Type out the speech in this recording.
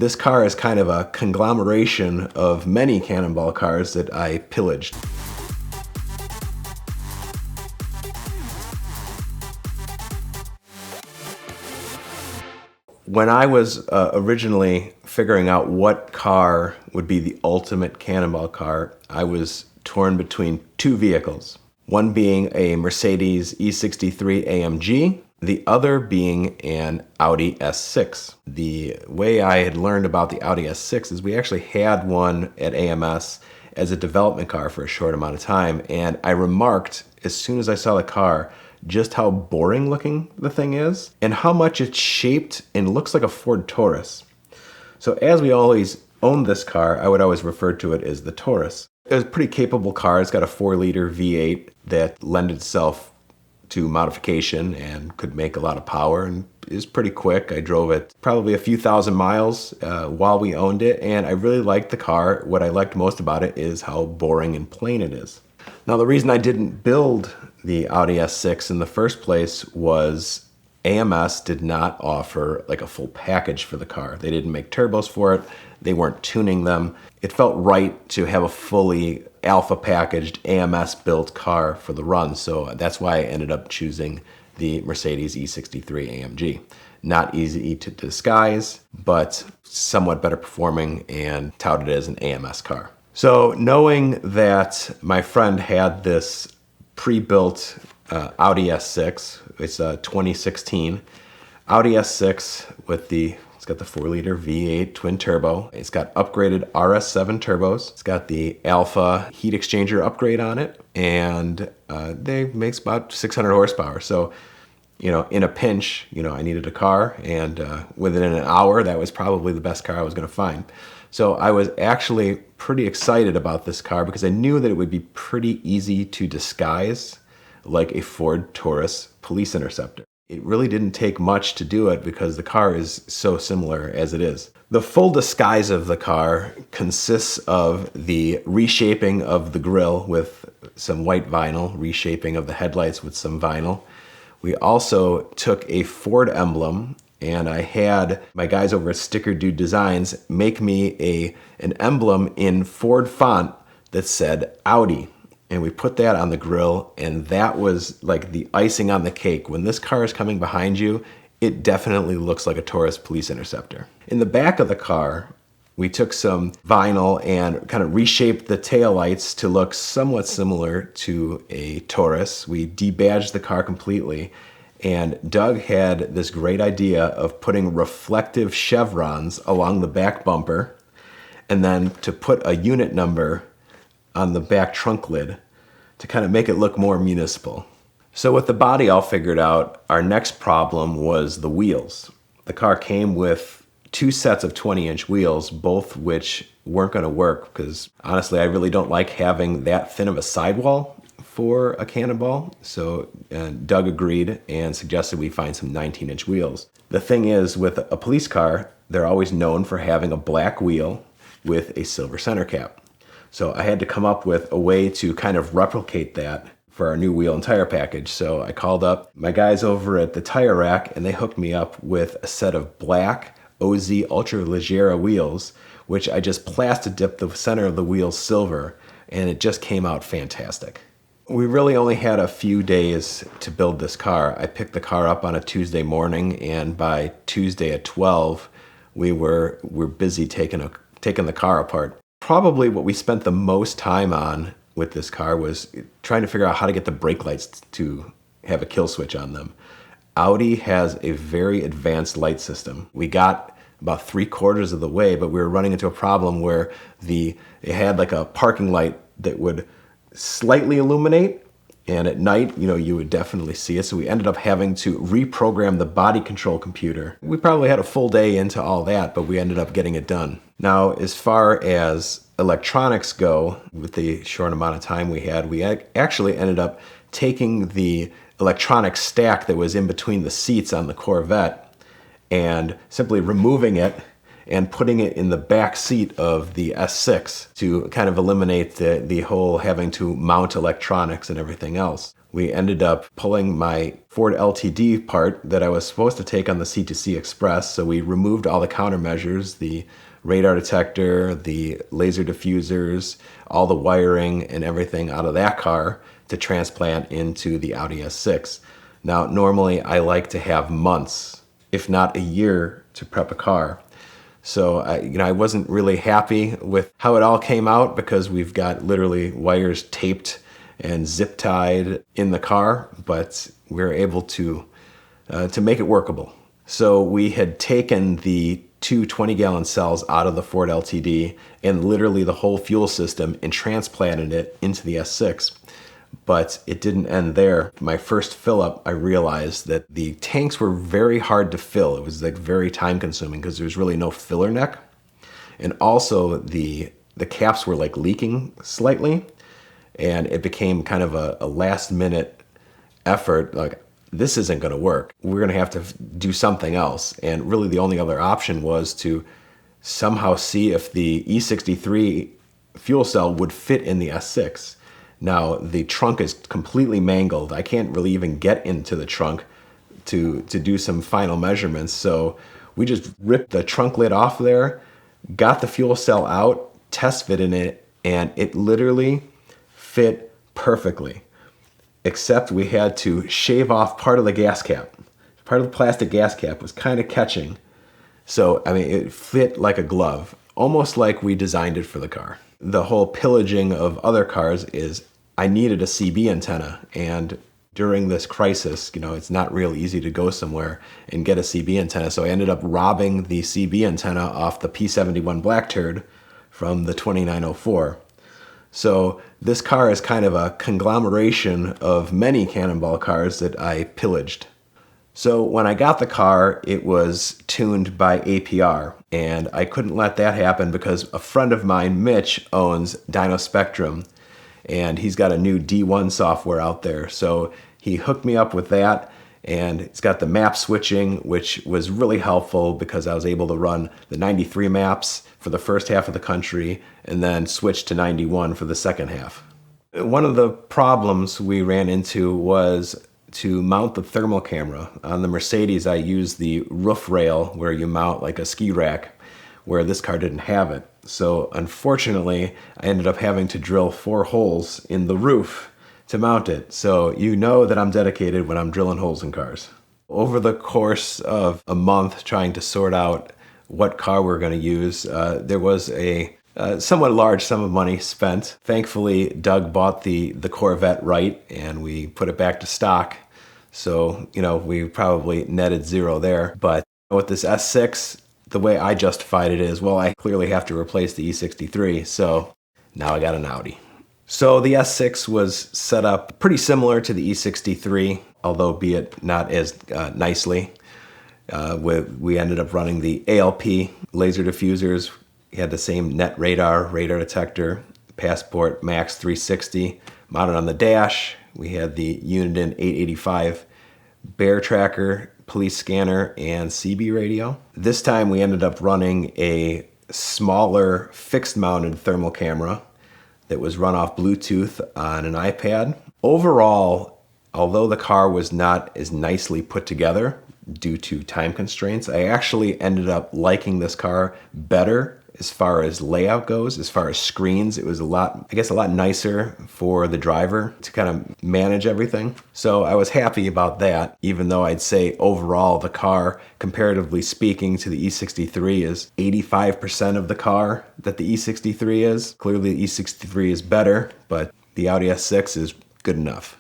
This car is kind of a conglomeration of many Cannonball cars that I pillaged. When I was originally figuring out what car would be the ultimate Cannonball car, I was torn between two vehicles. One being a Mercedes E63 AMG, the other being an Audi S6. The way I had learned about the Audi S6 is we actually had one at AMS as a development car for a short amount of time, and I remarked as soon as I saw the car just how boring looking the thing is and how much it's shaped and looks like a Ford Taurus. So as we always owned this car, I would always refer to it as the Taurus. It was a pretty capable car. It's got a 4-liter V8 that lended itself to modification and could make a lot of power and is pretty quick. I drove it probably a few thousand miles while we owned it, and I really liked the car. What I liked most about it is how boring and plain it is. Now, the reason I didn't build the Audi S6 in the first place was AMS did not offer like a full package for the car. They didn't make turbos for it. They weren't tuning them. It felt right to have a fully alpha packaged AMS built car for the run. So that's why I ended up choosing the Mercedes E63 AMG. Not easy to disguise, but somewhat better performing and touted as an AMS car. So knowing that my friend had this pre-built Audi S6, it's a 2016 Audi S6 with it's got the 4-liter V8 twin turbo. It's got upgraded RS7 turbos. It's got the Alpha heat exchanger upgrade on it, and they makes about 600 horsepower. So, in a pinch, I needed a car, and within an hour, that was probably the best car I was going to find. So I was actually pretty excited about this car because I knew that it would be pretty easy to disguise like a Ford Taurus police interceptor. It really didn't take much to do it because the car is so similar as it is. The full disguise of the car consists of the reshaping of the grille with some white vinyl, reshaping of the headlights with some vinyl. We also took a Ford emblem, and I had my guys over at Sticker Dude Designs make me an emblem in Ford font that said Audi. And we put that on the grill, and that was like the icing on the cake. When this car is coming behind you, it definitely looks like a Taurus police interceptor. In the back of the car, we took some vinyl and kind of reshaped the taillights to look somewhat similar to a Taurus. We debadged the car completely, and Doug had this great idea of putting reflective chevrons along the back bumper, and then to put a unit number on the back trunk lid to kind of make it look more municipal. So with the body all figured out, our next problem was the wheels. The car came with 2 sets of 20-inch wheels, both which weren't going to work because honestly, I really don't like having that thin of a sidewall for a Cannonball. So Doug agreed and suggested we find some 19-inch wheels. The thing is, with a police car, they're always known for having a black wheel with a silver center cap. So I had to come up with a way to kind of replicate that for our new wheel and tire package. So I called up my guys over at the Tire Rack, and they hooked me up with a set of black OZ Ultra Leggera wheels, which I just plastic dipped the center of the wheels silver, and it just came out fantastic. We really only had a few days to build this car. I picked the car up on a Tuesday morning, and by Tuesday at 12, we were busy taking the car apart. Probably what we spent the most time on with this car was trying to figure out how to get the brake lights to have a kill switch on them. Audi has a very advanced light system. We got about 3/4 of the way, but we were running into a problem where it had like a parking light that would slightly illuminate, and at night, you would definitely see it. So we ended up having to reprogram the body control computer. We probably had a full day into all that, but we ended up getting it done. Now, as far as electronics go, with the short amount of time we had, we actually ended up taking the electronic stack that was in between the seats on the Corvette and simply removing it and putting it in the back seat of the S6 to kind of eliminate the whole having to mount electronics and everything else. we ended up pulling my Ford LTD part that I was supposed to take on the C2C Express. So we removed all the countermeasures, the radar detector, the laser diffusers, all the wiring and everything out of that car to transplant into the Audi S6. Now, normally I like to have months, if not a year, to prep a car. So I wasn't really happy with how it all came out because we've got literally wires taped and zip tied in the car, but we were able to make it workable. So we had taken the two 20-gallon cells out of the Ford LTD and literally the whole fuel system and transplanted it into the S6. But it didn't end there. My first fill up, I realized that the tanks were very hard to fill. It was like very time consuming because there's really no filler neck. And also the caps were like leaking slightly. And it became kind of a last minute effort. Like, this isn't going to work. We're going to have to do something else. And really the only other option was to somehow see if the E63 fuel cell would fit in the S6. Now, the trunk is completely mangled. I can't really even get into the trunk to do some final measurements. So we just ripped the trunk lid off there, got the fuel cell out, test fit in it, and it literally fit perfectly. Except we had to shave off part of the gas cap. Part of the plastic gas cap was kind of catching. So, I mean, it fit like a glove, almost like we designed it for the car. The whole pillaging of other cars is I needed a CB antenna, and during this crisis, it's not real easy to go somewhere and get a CB antenna. So I ended up robbing the CB antenna off the P71 Black Turd from the 2904. So this car is kind of a conglomeration of many Cannonball cars that I pillaged. So when I got the car, it was tuned by APR, and I couldn't let that happen because a friend of mine, Mitch, owns Dyno Spectrum, and he's got a new D1 software out there. So he hooked me up with that, and it's got the map switching, which was really helpful because I was able to run the 93 maps for the first half of the country and then switch to 91 for the second half. One of the problems we ran into was to mount the thermal camera. On the Mercedes, I used the roof rail where you mount like a ski rack, where this car didn't have it. So unfortunately, I ended up having to drill 4 holes in the roof to mount it. So you know that I'm dedicated when I'm drilling holes in cars. Over the course of a month trying to sort out what car we're going to use, there was a somewhat large sum of money spent. Thankfully, Doug bought the Corvette right, and we put it back to stock. So, we probably netted zero there. But with this S6, the way I justified it is, well, I clearly have to replace the E63, so now I got an Audi. So the S6 was set up pretty similar to the E63, although be it not as nicely. We ended up running the ALP laser diffusers. We had the same net radar detector, Passport Max 360 mounted on the dash. We had the Uniden 885 bear tracker, police scanner, and CB radio. This time we ended up running a smaller fixed mounted thermal camera that was run off Bluetooth on an iPad. Overall, although the car was not as nicely put together due to time constraints, I actually ended up liking this car better as far as layout goes. As far as screens, it was a lot nicer for the driver to kind of manage everything. So I was happy about that, even though I'd say overall the car, comparatively speaking to the E63, is 85% of the car that the E63 is. Clearly the E63 is better, but the Audi S6 is good enough.